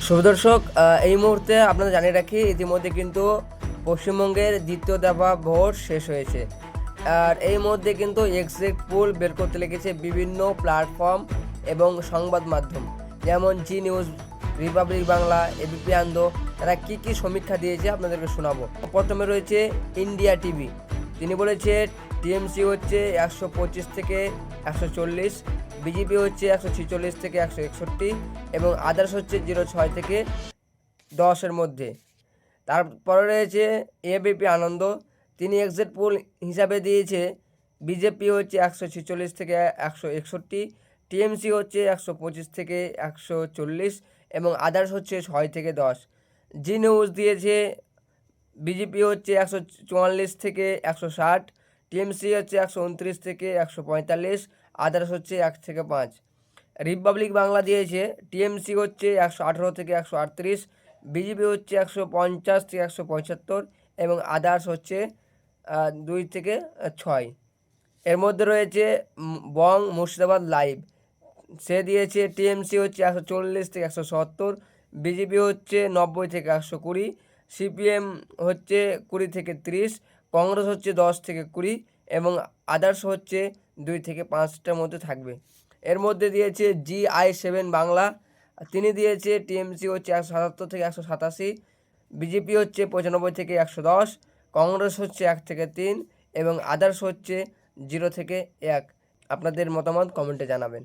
শুভদর্শক, এই মুহূর্তে আপনাদের জানিয়ে রাখি, ইতিমধ্যে কিন্তু পশ্চিমবঙ্গের দ্বিতীয় দফা ভোট শেষ হয়েছে। আর এই মধ্যে কিন্তু এক্সিট পোল বের করতে লেগেছে বিভিন্ন প্ল্যাটফর্ম এবং সংবাদ মাধ্যম, যেমন জি নিউজ, রিপাবলিক বাংলা, এবিপি আনন্দ। তারা কী কী সমীক্ষা দিয়েছে আপনাদেরকে শোনাবো। প্রথমে রয়েছে ইন্ডিয়া টিভি। তিনি বলেছে টিএমসি হচ্ছে 125 থেকে 140, বিজেপি হচ্ছে 146 থেকে 161 এবং আদার্স হচ্ছে 06 থেকে 10-এর মধ্যে। তারপরে রয়েছে এবিপি আনন্দ। তিনি এক্সিট পোল হিসাবে দিয়েছে বিজেপি হচ্ছে 146 থেকে 161, টিএমসি হচ্ছে 125 থেকে 140 এবং আদার্স হচ্ছে 6 থেকে 10। জি নিউজ দিয়েছে বিজেপি হচ্ছে 144 থেকে 160, টিএমসি হচ্ছে 129 থেকে 145, আদার্স হচ্ছে 1 থেকে 5। রিপাবলিক বাংলা দিয়েছে টিএমসি হচ্ছে 118 থেকে 138, বিজেপি হচ্ছে 150 থেকে 175 এবং আদার্স হচ্ছে 2 থেকে 6। এর মধ্যে রয়েছে বং মুর্শিদাবাদ লাইভ। সে দিয়েছে টিএমসি হচ্ছে 140 থেকে 170, বিজেপি হচ্ছে 90 থেকে 120, সিপিএম হচ্ছে 20 থেকে 30, কংগ্রেস হচ্ছে 10 থেকে 20 এবং আদার্স হচ্ছে 2 থেকে 5টার মধ্যে থাকবে। এর মধ্যে দিয়েছে GI7 বাংলা। তিনি দিয়েছে টিএমসি হচ্ছে 177 থেকে 187, বিজেপি হচ্ছে 95 থেকে 110, কংগ্রেস হচ্ছে 1 থেকে 3 এবং আদার্স হচ্ছে 0 থেকে 1। আপনাদের মতামত কমেন্টে জানাবেন।